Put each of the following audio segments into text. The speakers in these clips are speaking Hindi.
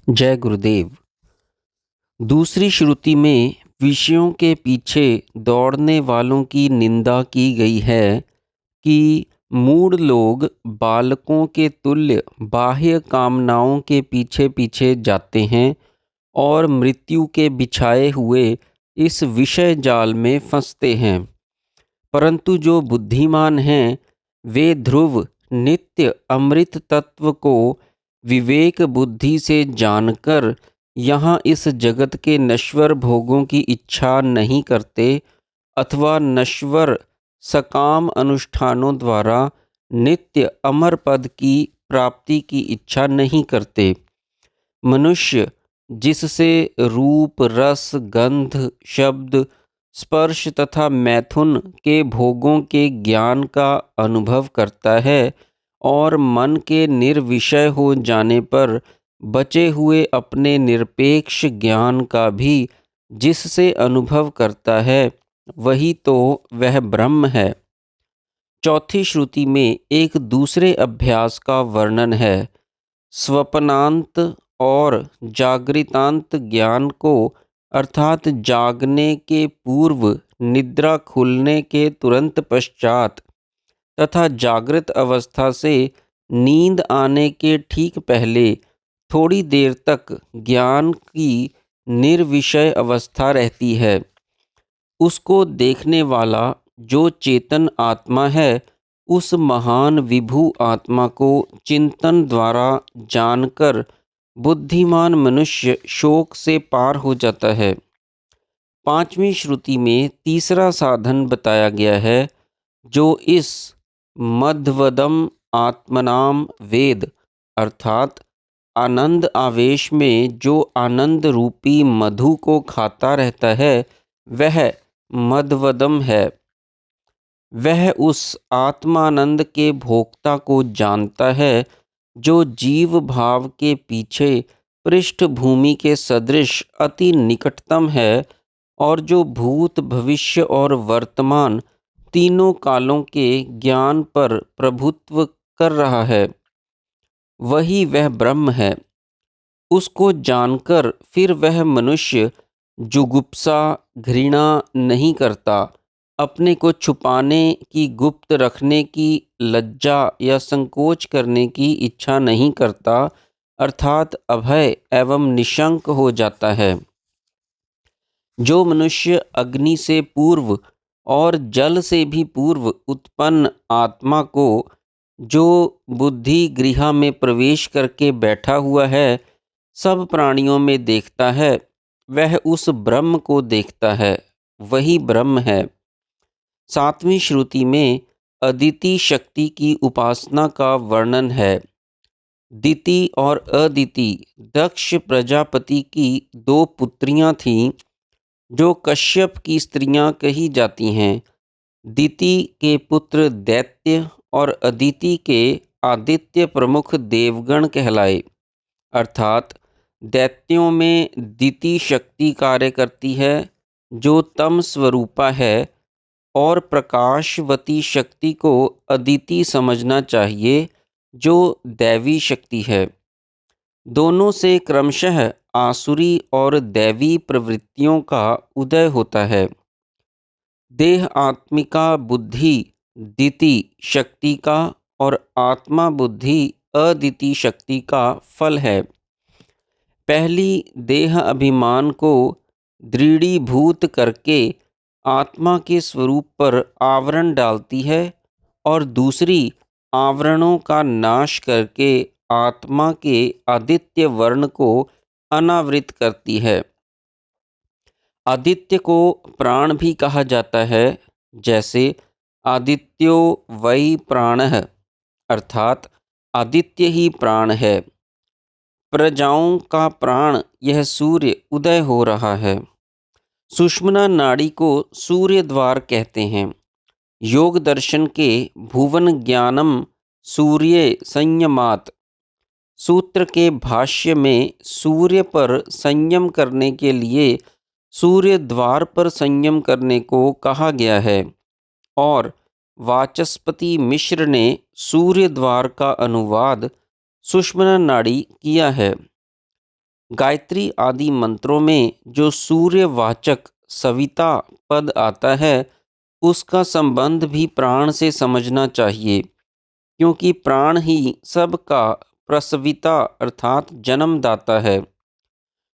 जय गुरुदेव। दूसरी श्रुति में विषयों के पीछे दौड़ने वालों की निंदा की गई है कि मूढ़ लोग बालकों के तुल्य बाह्य कामनाओं के पीछे पीछे जाते हैं और मृत्यु के बिछाए हुए इस विषय जाल में फंसते हैं। परंतु जो बुद्धिमान हैं वे ध्रुव नित्य अमृत तत्व को विवेक बुद्धि से जानकर यहाँ इस जगत के नश्वर भोगों की इच्छा नहीं करते अथवा नश्वर सकाम अनुष्ठानों द्वारा नित्य अमर पद की प्राप्ति की इच्छा नहीं करते। मनुष्य जिससे रूप रस गंध शब्द स्पर्श तथा मैथुन के भोगों के ज्ञान का अनुभव करता है और मन के निर्विषय हो जाने पर बचे हुए अपने निरपेक्ष ज्ञान का भी जिससे अनुभव करता है वही तो वह ब्रह्म है। चौथी श्रुति में एक दूसरे अभ्यास का वर्णन है। स्वप्नांत और जागृतांत ज्ञान को अर्थात जागने के पूर्व निद्रा खुलने के तुरंत पश्चात तथा जागृत अवस्था से नींद आने के ठीक पहले थोड़ी देर तक ज्ञान की निर्विषय अवस्था रहती है। उसको देखने वाला जो चेतन आत्मा है उस महान विभु आत्मा को चिंतन द्वारा जानकर बुद्धिमान मनुष्य शोक से पार हो जाता है। पांचवी श्रुति में तीसरा साधन बताया गया है जो इस मध्वदम आत्मनाम वेद अर्थात आनंद आवेश में जो आनंद रूपी मधु को खाता रहता है वह मध्वदम है। वह उस आत्मानंद के भोक्ता को जानता है जो जीव भाव के पीछे पृष्ठभूमि के सदृश अति निकटतम है और जो भूत भविष्य और वर्तमान तीनों कालों के ज्ञान पर प्रभुत्व कर रहा है। वही वह ब्रह्म है। उसको जानकर फिर वह मनुष्य जुगुप्सा घृणा नहीं करता, अपने को छुपाने की गुप्त रखने की लज्जा या संकोच करने की इच्छा नहीं करता अर्थात अभय एवं निशंक हो जाता है। जो मनुष्य अग्नि से पूर्व और जल से भी पूर्व उत्पन्न आत्मा को जो बुद्धि गृह में प्रवेश करके बैठा हुआ है सब प्राणियों में देखता है वह उस ब्रह्म को देखता है, वही ब्रह्म है। सातवीं श्रुति में अदिति शक्ति की उपासना का वर्णन है। दिति और अदिति दक्ष प्रजापति की दो पुत्रियां थीं जो कश्यप की स्त्रियां कही जाती हैं। दिति के पुत्र दैत्य और अदिति के आदित्य प्रमुख देवगण कहलाए। अर्थात दैत्यों में दिति शक्ति कार्य करती है जो तम स्वरूपा है और प्रकाशवती शक्ति को अदिति समझना चाहिए जो दैवी शक्ति है। दोनों से क्रमशः आसुरी और दैवी प्रवृत्तियों का उदय होता है। देह आत्मिका बुद्धि दिति शक्ति का और आत्मा बुद्धि अदिति शक्ति का फल है। पहली देह अभिमान को दृढ़ीभूत करके आत्मा के स्वरूप पर आवरण डालती है और दूसरी आवरणों का नाश करके आत्मा के आदित्य वर्ण को अनावृत करती है। आदित्य को प्राण भी कहा जाता है, जैसे आदित्यो वै प्राणः अर्थात आदित्य ही प्राण है। प्रजाओं का प्राण यह सूर्य उदय हो रहा है। सुषुम्ना नाड़ी को सूर्य द्वार कहते हैं। योग दर्शन के भुवन ज्ञानम सूर्य संयमात सूत्र के भाष्य में सूर्य पर संयम करने के लिए सूर्य द्वार पर संयम करने को कहा गया है और वाचस्पति मिश्र ने सूर्य द्वार का अनुवाद सुषुम्ना नाड़ी किया है। गायत्री आदि मंत्रों में जो सूर्यवाचक सविता पद आता है उसका संबंध भी प्राण से समझना चाहिए, क्योंकि प्राण ही सबका प्रसविता अर्थात जन्मदाता है।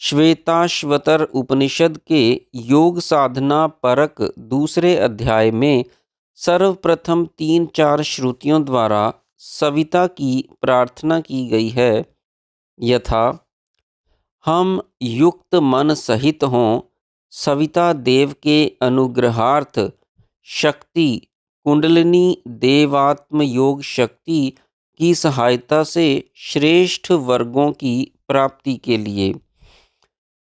श्वेताश्वतर उपनिषद के योग साधना परक दूसरे अध्याय में सर्वप्रथम 3-4 श्रुतियों द्वारा सविता की प्रार्थना की गई है। यथा हम युक्त मन सहित हों, सविता देव के अनुग्रहार्थ शक्ति कुंडलिनी देवात्म योग शक्ति की सहायता से श्रेष्ठ वर्गों की प्राप्ति के लिए।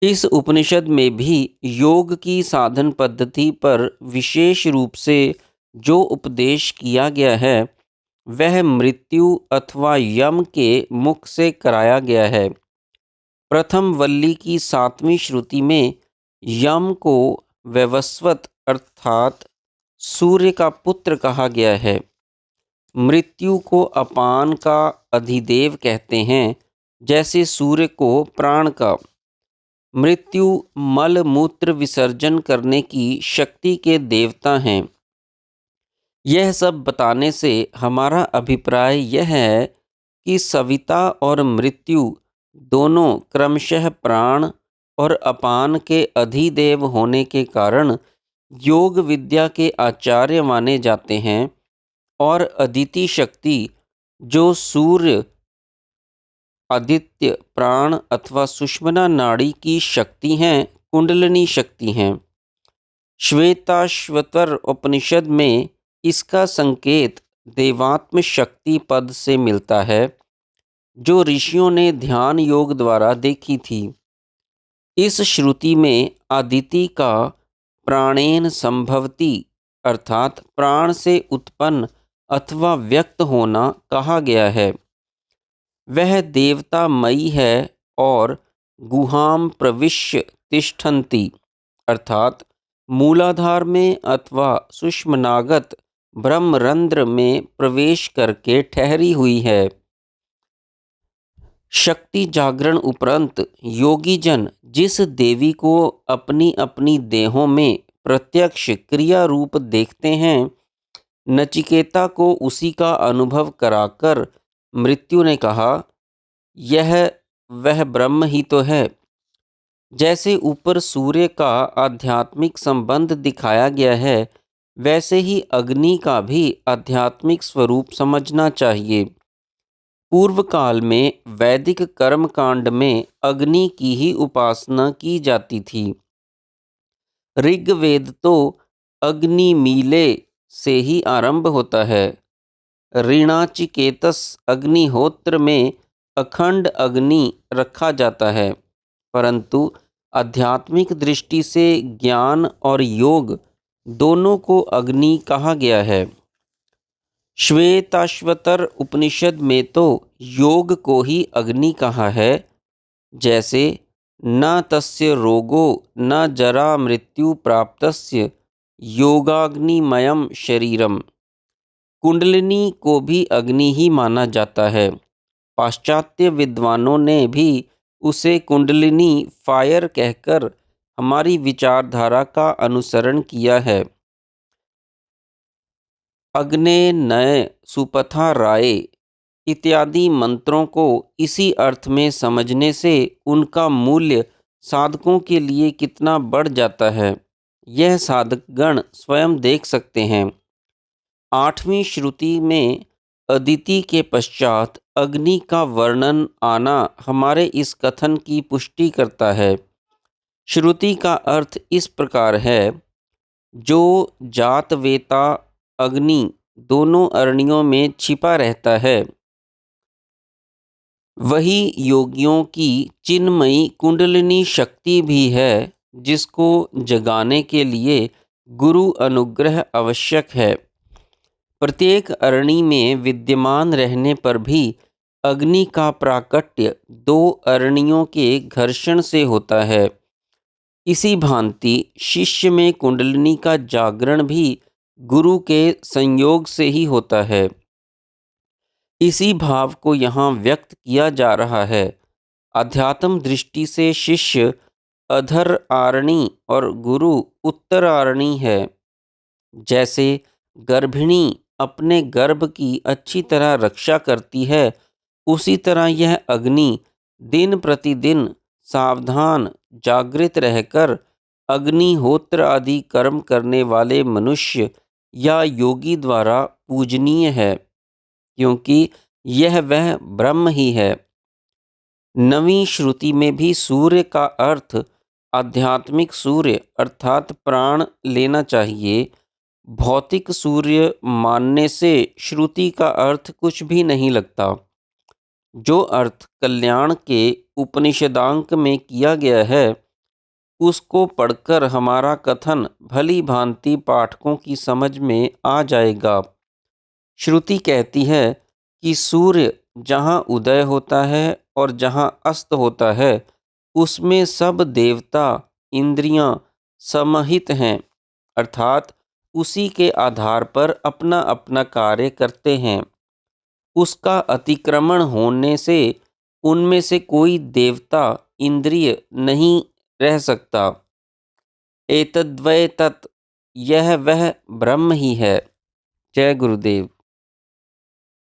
इस उपनिषद में भी योग की साधन पद्धति पर विशेष रूप से जो उपदेश किया गया है वह मृत्यु अथवा यम के मुख से कराया गया है। प्रथम वल्ली की 7वीं श्रुति में यम को वैवस्वत अर्थात सूर्य का पुत्र कहा गया है। मृत्यु को अपान का अधिदेव कहते हैं, जैसे सूर्य को प्राण का। मृत्यु मल मूत्र विसर्जन करने की शक्ति के देवता हैं। यह सब बताने से हमारा अभिप्राय यह है कि सविता और मृत्यु दोनों क्रमशः प्राण और अपान के अधिदेव होने के कारण योग विद्या के आचार्य माने जाते हैं, और अदिति शक्ति जो सूर्य आदित्य प्राण अथवा सुषुम्ना नाड़ी की शक्ति हैं, कुंडलिनी शक्ति हैं। श्वेताश्वतर उपनिषद में इसका संकेत देवात्म शक्ति पद से मिलता है, जो ऋषियों ने ध्यान योग द्वारा देखी थी। इस श्रुति में अदिति का प्राणेन संभवती अर्थात प्राण से उत्पन्न अथवा व्यक्त होना कहा गया है। वह देवता मयी है और गुहाम प्रविश्य तिष्ठन्ति अर्थात मूलाधार में अथवा सुषुम्नागत ब्रह्मरंध्र में प्रवेश करके ठहरी हुई है। शक्ति जागरण उपरांत योगी जन जिस देवी को अपनी अपनी देहों में प्रत्यक्ष क्रिया रूप देखते हैं, नचिकेता को उसी का अनुभव कराकर मृत्यु ने कहा, यह वह ब्रह्म ही तो है। जैसे ऊपर सूर्य का आध्यात्मिक संबंध दिखाया गया है, वैसे ही अग्नि का भी आध्यात्मिक स्वरूप समझना चाहिए। पूर्व काल में वैदिक कर्मकांड में अग्नि की ही उपासना की जाती थी। ऋग्वेद तो अग्निमीले से ही आरंभ होता है। ऋणाचिकेतस अग्निहोत्र में अखंड अग्नि रखा जाता है, परंतु आध्यात्मिक दृष्टि से ज्ञान और योग दोनों को अग्नि कहा गया है। श्वेताश्वतर उपनिषद में तो योग को ही अग्नि कहा है, जैसे न तस्य रोगो न जरा मृत्यु प्राप्तस्य योगाग्निमयम शरीरम। कुंडलिनी को भी अग्नि ही माना जाता है। पाश्चात्य विद्वानों ने भी उसे कुंडलिनी फायर कहकर हमारी विचारधारा का अनुसरण किया है। अग्ने नय सुपथा राय इत्यादि मंत्रों को इसी अर्थ में समझने से उनका मूल्य साधकों के लिए कितना बढ़ जाता है, यह साधकगण स्वयं देख सकते हैं। 8वीं श्रुति में अदिति के पश्चात अग्नि का वर्णन आना हमारे इस कथन की पुष्टि करता है। श्रुति का अर्थ इस प्रकार है, जो जातवेता अग्नि दोनों अरणियों में छिपा रहता है, वही योगियों की चिन्मयी कुंडलिनी शक्ति भी है, जिसको जगाने के लिए गुरु अनुग्रह आवश्यक है। प्रत्येक अरणि में विद्यमान रहने पर भी अग्नि का प्राकट्य 2 अरणियों के घर्षण से होता है। इसी भांति शिष्य में कुंडलिनी का जागरण भी गुरु के संयोग से ही होता है। इसी भाव को यहाँ व्यक्त किया जा रहा है। अध्यात्म दृष्टि से शिष्य अधर आरणी और गुरु उत्तर आरणी है। जैसे गर्भिणी अपने गर्भ की अच्छी तरह रक्षा करती है, उसी तरह यह अग्नि दिन प्रतिदिन सावधान जागृत रहकर अग्निहोत्र आदि कर्म करने वाले मनुष्य या योगी द्वारा पूजनीय है, क्योंकि यह वह ब्रह्म ही है। नवीं श्रुति में भी सूर्य का अर्थ आध्यात्मिक सूर्य अर्थात प्राण लेना चाहिए। भौतिक सूर्य मानने से श्रुति का अर्थ कुछ भी नहीं लगता। जो अर्थ कल्याण के उपनिषदांक में किया गया है, उसको पढ़कर हमारा कथन भली भांति पाठकों की समझ में आ जाएगा। श्रुति कहती है कि सूर्य जहाँ उदय होता है और जहाँ अस्त होता है, उसमें सब देवता इंद्रियां समाहित हैं, अर्थात उसी के आधार पर अपना अपना कार्य करते हैं। उसका अतिक्रमण होने से उनमें से कोई देवता इंद्रिय नहीं रह सकता। एतद्वै तत्, यह वह ब्रह्म ही है। जय गुरुदेव।